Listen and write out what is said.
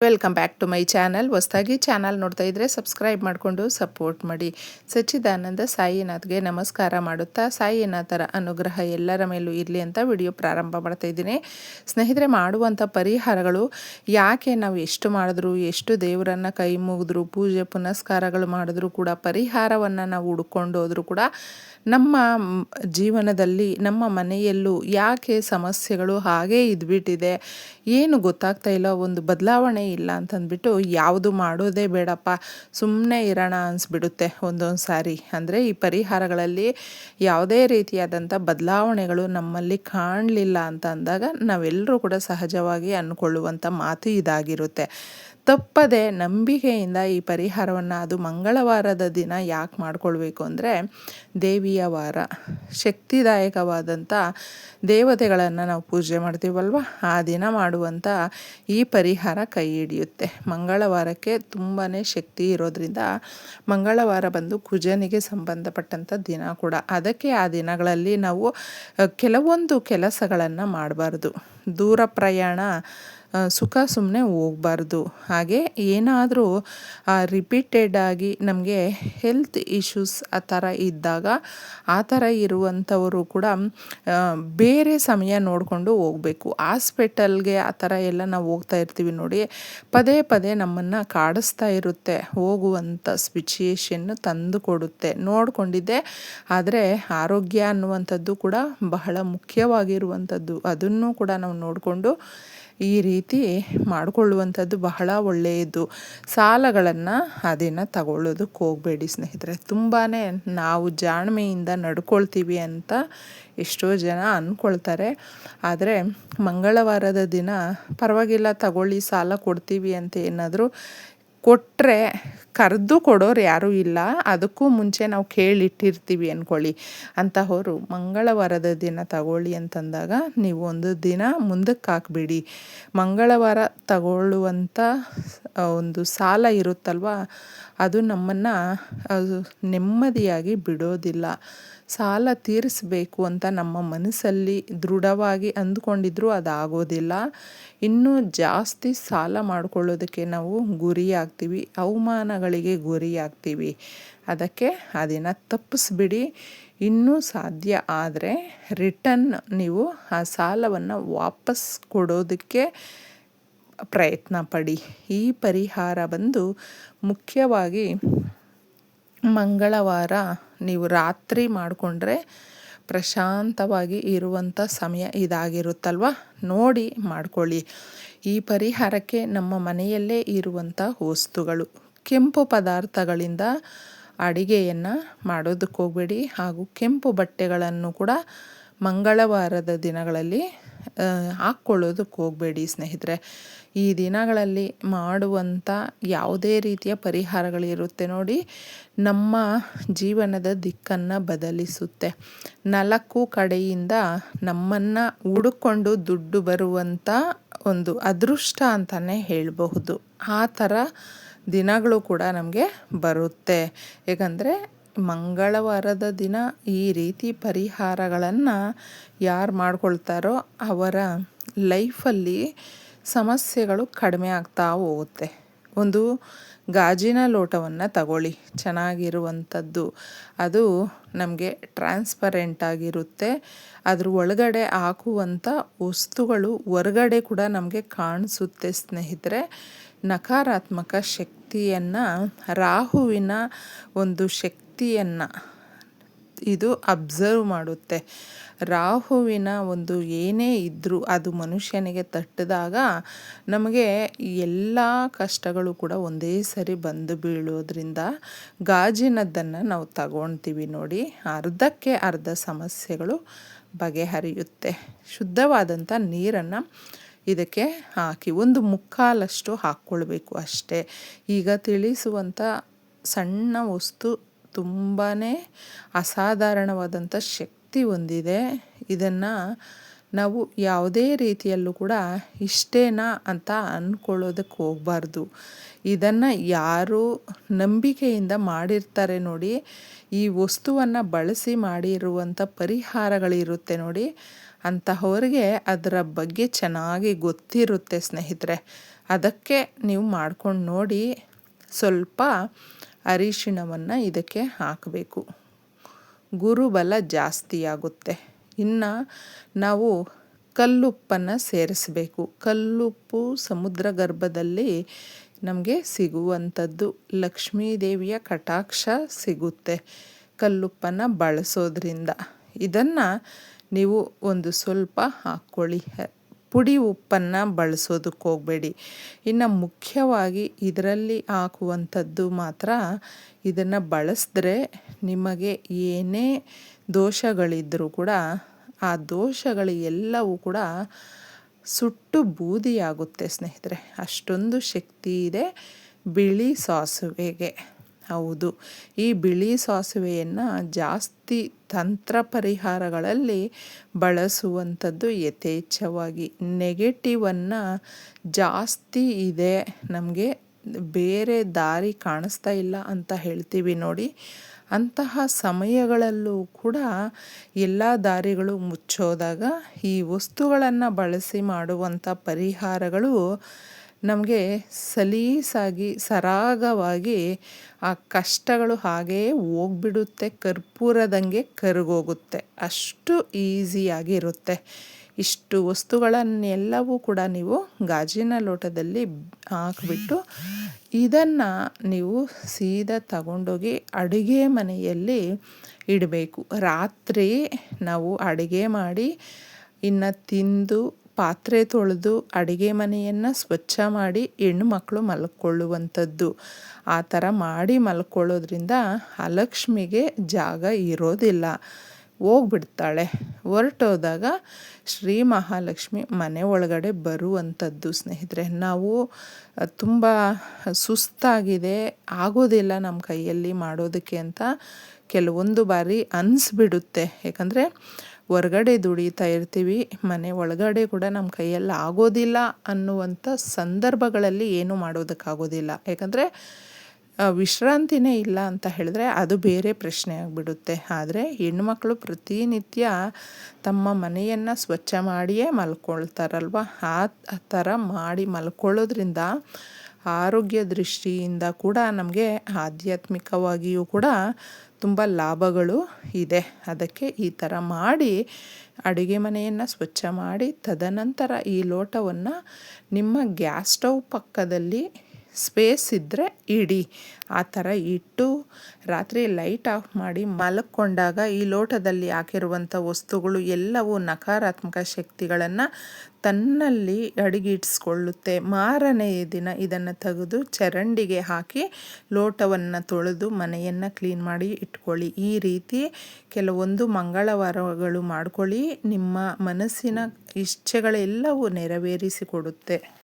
Welcome back to my channel. ಹೊಸದಾಗಿ channel ನೋಡ್ತಾ ಇದ್ದರೆ ಸಬ್ಸ್ಕ್ರೈಬ್ ಮಾಡಿಕೊಂಡು ಸಪೋರ್ಟ್ ಮಾಡಿ. ಸಚ್ಚಿದಾನಂದ ಸಾಯಿನಾಥ್ಗೆ ನಮಸ್ಕಾರ ಮಾಡುತ್ತಾ ಸಾಯಿನಾಥರ ಅನುಗ್ರಹ ಎಲ್ಲರ ಮೇಲೂ ಇರಲಿ ಅಂತ ವಿಡಿಯೋ ಪ್ರಾರಂಭ ಮಾಡ್ತಾ ಇದ್ದೀನಿ. ಸ್ನೇಹಿತರೆ, ಮಾಡುವಂಥ ಪರಿಹಾರಗಳು ಯಾಕೆ ನಾವು ಎಷ್ಟು ಮಾಡಿದ್ರು, ಎಷ್ಟು ದೇವರನ್ನು ಕೈ ಮುಗಿದ್ರು, ಪೂಜೆ ಪುನಸ್ಕಾರಗಳು ಮಾಡಿದ್ರೂ ಕೂಡ ಪರಿಹಾರವನ್ನು ನಾವು ಹುಡ್ಕೊಂಡು ಹೋದರೂ ಕೂಡ ನಮ್ಮ ಜೀವನದಲ್ಲಿ ನಮ್ಮ ಮನೆಯಲ್ಲೂ ಯಾಕೆ ಸಮಸ್ಯೆಗಳು ಹಾಗೇ ಇದ್ಬಿಟ್ಟಿದೆ, ಏನು ಗೊತ್ತಾಗ್ತಾ ಇಲ್ಲ, ಒಂದು ಬದಲಾವಣೆ ಇಲ್ಲ ಅಂತಂದ್ಬಿಟ್ಟು ಯಾವುದು ಮಾಡೋದೇ ಬೇಡಪ್ಪ ಸುಮ್ಮನೆ ಇರೋಣ ಅನಿಸ್ಬಿಡುತ್ತೆ ಒಂದೊಂದು ಸಾರಿ. ಅಂದರೆ ಈ ಪರಿಹಾರಗಳಲ್ಲಿ ಯಾವುದೇ ರೀತಿಯಾದಂಥ ಬದಲಾವಣೆಗಳು ನಮ್ಮಲ್ಲಿ ಕಾಣಲಿಲ್ಲ ಅಂತ ಅಂದಾಗ ನಾವೆಲ್ಲರೂ ಕೂಡ ಸಹಜವಾಗಿ ಅಂದ್ಕೊಳ್ಳುವಂಥ ಮಾತು ಇದಾಗಿರುತ್ತೆ. ತಪ್ಪದೆ ನಂಬಿಕೆಯಿಂದ ಈ ಪರಿಹಾರವನ್ನು, ಅದು ಮಂಗಳವಾರದ ದಿನ ಯಾಕೆ ಮಾಡ್ಕೊಳ್ಬೇಕು ಅಂದರೆ, ದೇವಿಯ ವಾರ, ಶಕ್ತಿದಾಯಕವಾದಂಥ ದೇವತೆಗಳನ್ನು ನಾವು ಪೂಜೆ ಮಾಡ್ತೀವಲ್ವ, ಆ ದಿನ ಮಾಡುವಂಥ ಈ ಪರಿಹಾರ ಕೈ ಹಿಡಿಯುತ್ತೆ. ಮಂಗಳವಾರಕ್ಕೆ ತುಂಬಾ ಶಕ್ತಿ ಇರೋದ್ರಿಂದ ಮಂಗಳವಾರ ಬಂದು ಕುಜನಿಗೆ ಸಂಬಂಧಪಟ್ಟಂಥ ದಿನ ಕೂಡ. ಅದಕ್ಕೆ ಆ ದಿನಗಳಲ್ಲಿ ನಾವು ಕೆಲವೊಂದು ಕೆಲಸಗಳನ್ನು ಮಾಡಬಾರ್ದು. ದೂರ ಪ್ರಯಾಣ ಸುಖ ಸುಮ್ಮನೆ ಹೋಗಬಾರ್ದು. ಹಾಗೆ ಏನಾದರೂ ರಿಪೀಟೆಡ್ ಆಗಿ ನಮಗೆ ಹೆಲ್ತ್ ಇಶ್ಯೂಸ್ ಆ ಥರ ಇದ್ದಾಗ, ಆ ಥರ ಇರುವಂಥವರು ಕೂಡ ಬೇರೆ ಸಮಯ ನೋಡಿಕೊಂಡು ಹೋಗಬೇಕು. ಹಾಸ್ಪಿಟಲ್ಗೆ ಆ ಥರ ಎಲ್ಲ ನಾವು ಹೋಗ್ತಾ ಇರ್ತೀವಿ ನೋಡಿ, ಪದೇ ಪದೇ ನಮ್ಮನ್ನು ಕಾಡಿಸ್ತಾ ಇರುತ್ತೆ, ಹೋಗುವಂಥ ಸಿಚುಯೇಷನ್ನು ತಂದು ಕೊಡುತ್ತೆ. ನೋಡಿಕೊಂಡಿದ್ದೆ. ಆದರೆ ಆರೋಗ್ಯ ಅನ್ನುವಂಥದ್ದು ಕೂಡ ಬಹಳ ಮುಖ್ಯವಾಗಿರುವಂಥದ್ದು. ಅದನ್ನು ಕೂಡ ನಾವು ನೋಡಿಕೊಂಡು ಈ ರೀತಿ ಮಾಡಿಕೊಳ್ಳುವಂಥದ್ದು ಬಹಳ ಒಳ್ಳೆಯದು. ಸಾಲಗಳನ್ನು ಅದನ್ನು ತಗೊಳ್ಳೋದಕ್ಕೆ ಹೋಗಬೇಡಿ ಸ್ನೇಹಿತರೆ. ತುಂಬಾ ನಾವು ಜಾಣ್ಮೆಯಿಂದ ನಡ್ಕೊಳ್ತೀವಿ ಅಂತ ಎಷ್ಟೋ ಜನ ಅಂದ್ಕೊಳ್ತಾರೆ. ಆದರೆ ಮಂಗಳವಾರದ ದಿನ ಪರವಾಗಿಲ್ಲ ತಗೊಳ್ಳಿ, ಸಾಲ ಕೊಡ್ತೀವಿ ಅಂತ ಏನಾದರೂ ಕೊಟ್ಟರೆ ಕರೆದು ಕೊಡೋರು ಯಾರೂ ಇಲ್ಲ. ಅದಕ್ಕೂ ಮುಂಚೆ ನಾವು ಕೇಳಿಟ್ಟಿರ್ತೀವಿ ಅಂದ್ಕೊಳ್ಳಿ. ಅಂತಹವರು ಮಂಗಳವಾರದ ದಿನ ತಗೊಳ್ಳಿ ಅಂತಂದಾಗ ನೀವು ಒಂದು ದಿನ ಮುಂದಕ್ಕೆ ಹಾಕ್ಬಿಡಿ. ಮಂಗಳವಾರ ತಗೊಳ್ಳುವಂಥ ಒಂದು ಸಾಲ ಇರುತ್ತಲ್ವ, ಅದು ನಮ್ಮನ್ನು ನೆಮ್ಮದಿಯಾಗಿ ಬಿಡೋದಿಲ್ಲ. ಸಾಲ ತೀರಿಸಬೇಕು ಅಂತ ನಮ್ಮ ಮನಸ್ಸಲ್ಲಿ ದೃಢವಾಗಿ ಅಂದ್ಕೊಂಡಿದ್ರೂ ಅದಾಗೋದಿಲ್ಲ. ಇನ್ನೂ ಜಾಸ್ತಿ ಸಾಲ ಮಾಡಿಕೊಳ್ಳೋದಕ್ಕೆ ನಾವು ಗುರಿಯಾಗ್ತೀವಿ, ಅವಮಾನಗಳಿಗೆ ಗುರಿಯಾಗ್ತೀವಿ. ಅದಕ್ಕೆ ಅದನ್ನು ತಪ್ಪಿಸ್ಬಿಡಿ. ಇನ್ನೂ ಸಾಧ್ಯ ಆದರೆ ರಿಟರ್ನ್ ನೀವು ಆ ಸಾಲವನ್ನು ವಾಪಸ್ ಕೊಡೋದಕ್ಕೆ ಪ್ರಯತ್ನ ಪಡಿ. ಈ ಪರಿಹಾರ ಬಂದು ಮುಖ್ಯವಾಗಿ ಮಂಗಳವಾರ ನೀವು ರಾತ್ರಿ ಮಾಡಿಕೊಂಡ್ರೆ ಪ್ರಶಾಂತವಾಗಿ ಇರುವಂಥ ಸಮಯ ಇದಾಗಿರುತ್ತಲ್ವ, ನೋಡಿ ಮಾಡ್ಕೊಳ್ಳಿ. ಈ ಪರಿಹಾರಕ್ಕೆ ನಮ್ಮ ಮನೆಯಲ್ಲೇ ಇರುವಂಥ ವಸ್ತುಗಳು, ಕೆಂಪು ಪದಾರ್ಥಗಳಿಂದ ಅಡಿಗೆಯನ್ನು ಮಾಡೋದಕ್ಕೆ ಹೋಗಬೇಡಿ. ಹಾಗೂ ಕೆಂಪು ಬಟ್ಟೆಗಳನ್ನು ಕೂಡ ಮಂಗಳವಾರದ ದಿನಗಳಲ್ಲಿ ಹಾಕ್ಕೊಳ್ಳೋದಕ್ಕೆ ಹೋಗಬೇಡಿ ಸ್ನೇಹಿತರೆ. ಈ ದಿನಗಳಲ್ಲಿ ಮಾಡುವಂಥ ಯಾವುದೇ ರೀತಿಯ ಪರಿಹಾರಗಳಿರುತ್ತೆ ನೋಡಿ, ನಮ್ಮ ಜೀವನದ ದಿಕ್ಕನ್ನು ಬದಲಿಸುತ್ತೆ. 4 ಕಡೆಯಿಂದ ನಮ್ಮನ್ನು ಹುಡುಕೊಂಡು ದುಡ್ಡು ಬರುವಂಥ ಒಂದು ಅದೃಷ್ಟ ಅಂತಲೇ ಹೇಳಬಹುದು. ಆ ಥರ ದಿನಗಳು ಕೂಡ ನಮಗೆ ಬರುತ್ತೆ. ಏಕೆಂದರೆ ಮಂಗಳವಾರದ ದಿನ ಈ ರೀತಿ ಪರಿಹಾರಗಳನ್ನು ಯಾರು ಮಾಡ್ಕೊಳ್ತಾರೋ ಅವರ ಲೈಫಲ್ಲಿ ಸಮಸ್ಯೆಗಳು ಕಡಿಮೆ ಆಗ್ತಾ ಹೋಗುತ್ತೆ. ಒಂದು ಗಾಜಿನ ಲೋಟವನ್ನು ತಗೊಳ್ಳಿ, ಚೆನ್ನಾಗಿರುವಂಥದ್ದು. ಅದು ನಮಗೆ ಟ್ರಾನ್ಸ್ಪರೆಂಟ್ ಆಗಿರುತ್ತೆ. ಅದ್ರ ಒಳಗಡೆ ಹಾಕುವಂಥ ವಸ್ತುಗಳು ಹೊರಗಡೆ ಕೂಡ ನಮಗೆ ಕಾಣಿಸುತ್ತೆ ಸ್ನೇಹಿತರೆ. ನಕಾರಾತ್ಮಕ ಶಕ್ತಿಯನ್ನು, ರಾಹುವಿನ ಒಂದು ಶಕ್ತಿಯನ್ನು ಇದು ಅಬ್ಸರ್ವ್ ಮಾಡುತ್ತೆ. ರಾಹುವಿನ ಒಂದು ಏನೇ ಇದ್ದರೂ ಅದು ಮನುಷ್ಯನಿಗೆ ತಟ್ಟಿದಾಗ ನಮಗೆ ಎಲ್ಲ ಕಷ್ಟಗಳು ಕೂಡ ಒಂದೇ ಸರಿ ಬಂದು ಬೀಳೋದ್ರಿಂದ ಗಾಜಿನದ್ದನ್ನು ನಾವು ತಗೊಳ್ತೀವಿ ನೋಡಿ, ಅರ್ಧಕ್ಕೆ ಅರ್ಧ ಸಮಸ್ಯೆಗಳು ಬಗೆಹರಿಯುತ್ತೆ. ಶುದ್ಧವಾದಂಥ ನೀರನ್ನು ಇದಕ್ಕೆ ಹಾಕಿ 1/4 ಹಾಕ್ಕೊಳ್ಬೇಕು ಅಷ್ಟೇ. ಈಗ ತಿಳಿಸುವಂಥ ಸಣ್ಣ ವಸ್ತು ತುಂಬಾ ಅಸಾಧಾರಣವಾದಂಥ ಶಕ್ತಿ ಹೊಂದಿದೆ. ಇದನ್ನು ನಾವು ಯಾವುದೇ ರೀತಿಯಲ್ಲೂ ಕೂಡ ಇಷ್ಟೇನಾ ಅಂತ ಅಂದ್ಕೊಳ್ಳೋದಕ್ಕೆ ಹೋಗಬಾರ್ದು. ಇದನ್ನು ಯಾರು ನಂಬಿಕೆಯಿಂದ ಮಾಡಿರ್ತಾರೆ ನೋಡಿ, ಈ ವಸ್ತುವನ್ನು ಬಳಸಿ ಮಾಡಿರುವಂಥ ಪರಿಹಾರಗಳಿರುತ್ತೆ ನೋಡಿ, ಅಂತಹವ್ರಿಗೆ ಅದರ ಬಗ್ಗೆ ಚೆನ್ನಾಗಿ ಗೊತ್ತಿರುತ್ತೆ ಸ್ನೇಹಿತರೆ. ಅದಕ್ಕೆ ನೀವು ಮಾಡ್ಕೊಂಡು ನೋಡಿ. ಸ್ವಲ್ಪ ಅರಿಶಿಣವನ್ನು ಇದಕ್ಕೆ ಹಾಕಬೇಕು. ಗುರುಬಲ ಜಾಸ್ತಿ ಆಗುತ್ತೆ. ಇನ್ನು ನಾವು ಕಲ್ಲುಪ್ಪನ್ನು ಸೇರಿಸಬೇಕು. ಕಲ್ಲುಪ್ಪು ಸಮುದ್ರ ಗರ್ಭದಲ್ಲಿ ನಮಗೆ ಸಿಗುವಂಥದ್ದು. ಲಕ್ಷ್ಮೀದೇವಿಯ ಕಟಾಕ್ಷ ಸಿಗುತ್ತೆ ಕಲ್ಲುಪ್ಪನ್ನು ಬಳಸೋದ್ರಿಂದ. ಇದನ್ನು ನೀವು ಒಂದು ಸ್ವಲ್ಪ ಹಾಕ್ಕೊಳ್ಳಿ. ಪುಡಿ ಉಪ್ಪನ್ನು ಬಳಸೋದಕ್ಕೆ ಹೋಗಬೇಡಿ. ಇನ್ನು ಮುಖ್ಯವಾಗಿ ಇದರಲ್ಲಿ ಹಾಕುವಂಥದ್ದು ಮಾತ್ರ, ಇದನ್ನು ಬಳಸಿದ್ರೆ ನಿಮಗೆ ಏನೇ ದೋಷಗಳಿದ್ದರೂ ಕೂಡ ಆ ದೋಷಗಳು ಎಲ್ಲವೂ ಕೂಡ ಸುಟ್ಟು ಬೂದಿಯಾಗುತ್ತೆ ಸ್ನೇಹಿತರೆ. ಅಷ್ಟೊಂದು ಶಕ್ತಿ ಇದೆ ಬಿಳಿ ಸಾಸುವೆಗೆ. ಹೌದು, ಈ ಬಿಳಿ ಸಾಸುವೆಯನ್ನು ಜಾಸ್ತಿ ತಂತ್ರ ಪರಿಹಾರಗಳಲ್ಲಿ ಬಳಸುವಂಥದ್ದು ಯಥೇಚ್ಛವಾಗಿ. ನೆಗೆಟಿವನ್ನು ಜಾಸ್ತಿ ಇದೆ, ನಮಗೆ ಬೇರೆ ದಾರಿ ಕಾಣಿಸ್ತಾ ಇಲ್ಲ ಅಂತ ಹೇಳ್ತೀವಿ ನೋಡಿ. ಅಂತಹ ಸಮಯಗಳಲ್ಲೂ ಕೂಡ ಎಲ್ಲ ದಾರಿಗಳು ಮುಚ್ಚೋದಾಗ ಈ ವಸ್ತುಗಳನ್ನು ಬಳಸಿ ಮಾಡುವಂಥ ಪರಿಹಾರಗಳು ನಮಗೆ ಸಲೀಸಾಗಿ ಸರಾಗವಾಗಿ ಆ ಕಷ್ಟಗಳು ಹಾಗೇ ಹೋಗ್ಬಿಡುತ್ತೆ. ಕರ್ಪೂರದಂಗೆ ಕರಗೋಗುತ್ತೆ. ಅಷ್ಟು ಈಸಿಯಾಗಿ ಇರುತ್ತೆ. ಇಷ್ಟು ವಸ್ತುಗಳನ್ನೆಲ್ಲವೂ ಕೂಡ ನೀವು ಗಾಜಿನ ಲೋಟದಲ್ಲಿ ಹಾಕಿಬಿಟ್ಟು ಇದನ್ನು ನೀವು ಸೀದಾ ತಗೊಂಡೋಗಿ ಅಡುಗೆ ಮನೆಯಲ್ಲಿ ಇಡಬೇಕು. ರಾತ್ರಿ ನಾವು ಅಡುಗೆ ಮಾಡಿ ಇನ್ನು ತಿಂದು ಪಾತ್ರೆ ತೊಳೆದು ಅಡುಗೆ ಮನೆಯನ್ನು ಸ್ವಚ್ಛ ಮಾಡಿ ಹೆಣ್ಣುಮಕ್ಕಳು ಮಲ್ಕೊಳ್ಳುವಂಥದ್ದು. ಆ ಥರ ಮಾಡಿ ಮಲ್ಕೊಳ್ಳೋದ್ರಿಂದ ಅಲಕ್ಷ್ಮಿಗೆ ಜಾಗ ಇರೋದಿಲ್ಲ, ಹೋಗ್ಬಿಡ್ತಾಳೆ. ಹೊರಟೋದಾಗ ಶ್ರೀ ಮಹಾಲಕ್ಷ್ಮಿ ಮನೆ ಒಳಗಡೆ ಬರುವಂಥದ್ದು ಸ್ನೇಹಿತರೆ. ನಾವು ತುಂಬ ಸುಸ್ತಾಗಿದೆ, ಆಗೋದಿಲ್ಲ ನಮ್ಮ ಕೈಯಲ್ಲಿ ಮಾಡೋದಕ್ಕೆ ಅಂತ ಕೆಲವೊಂದು ಬಾರಿ ಅನಿಸ್ಬಿಡುತ್ತೆ. ಯಾಕಂದರೆ ಹೊರಗಡೆ ದುಡಿತಾ ಇರ್ತೀವಿ, ಮನೆ ಒಳಗಡೆ ಕೂಡ ನಮ್ಮ ಕೈಯಲ್ಲಿ ಆಗೋದಿಲ್ಲ ಅನ್ನುವಂಥ ಸಂದರ್ಭಗಳಲ್ಲಿ ಏನೂ ಮಾಡೋದಕ್ಕಾಗೋದಿಲ್ಲ. ಯಾಕಂದರೆ ವಿಶ್ರಾಂತಿನೇ ಇಲ್ಲ ಅಂತ ಹೇಳಿದ್ರೆ ಅದು ಬೇರೆ ಪ್ರಶ್ನೆ ಆಗಿಬಿಡುತ್ತೆ. ಆದರೆ ಹೆಣ್ಮಕ್ಳು ಪ್ರತಿನಿತ್ಯ ತಮ್ಮ ಮನೆಯನ್ನು ಸ್ವಚ್ಛ ಮಾಡಿಯೇ ಮಲ್ಕೊಳ್ತಾರಲ್ವ, ಆ ಥರ ಮಾಡಿ ಮಲ್ಕೊಳ್ಳೋದ್ರಿಂದ ಆರೋಗ್ಯ ದೃಷ್ಟಿಯಿಂದ ಕೂಡ ನಮಗೆ ಆಧ್ಯಾತ್ಮಿಕವಾಗಿಯೂ ಕೂಡ ತುಂಬ ಲಾಭಗಳು ಇದೆ. ಅದಕ್ಕೆ ಈ ಥರ ಮಾಡಿ ಅಡುಗೆ ಮನೆಯನ್ನು ಸ್ವಚ್ಛ ಮಾಡಿ ತದನಂತರ ಈ ಲೋಟವನ್ನು ನಿಮ್ಮ ಗ್ಯಾಸ್ ಸ್ಟವ್ ಪಕ್ಕದಲ್ಲಿ ಸ್ಪೇಸ್ ಇದ್ದರೆ ಇಡಿ. ಆ ಥರ ಇಟ್ಟು ರಾತ್ರಿ ಲೈಟ್ ಆಫ್ ಮಾಡಿ ಮಲಕ್ಕೊಂಡಾಗ ಈ ಲೋಟದಲ್ಲಿ ಹಾಕಿರುವಂಥ ವಸ್ತುಗಳು ಎಲ್ಲವೂ ನಕಾರಾತ್ಮಕ ಶಕ್ತಿಗಳನ್ನು ತನ್ನಲ್ಲಿ ಅಡಗಿಡಿಸ್ಕೊಳ್ಳುತ್ತೆ. ಮಾರನೆಯ ದಿನ ಇದನ್ನು ತೆಗೆದು ಚರಂಡಿಗೆ ಹಾಕಿ ಲೋಟವನ್ನು ತೊಳೆದು ಮನೆಯನ್ನು ಕ್ಲೀನ್ ಮಾಡಿ ಇಟ್ಕೊಳ್ಳಿ. ಈ ರೀತಿ ಕೆಲವೊಂದು ಮಂಗಳವಾರಗಳು ಮಾಡ್ಕೊಳ್ಳಿ. ನಿಮ್ಮ ಮನಸ್ಸಿನ ಇಚ್ಛೆಗಳೆಲ್ಲವೂ ನೆರವೇರಿಸಿಕೊಡುತ್ತೆ.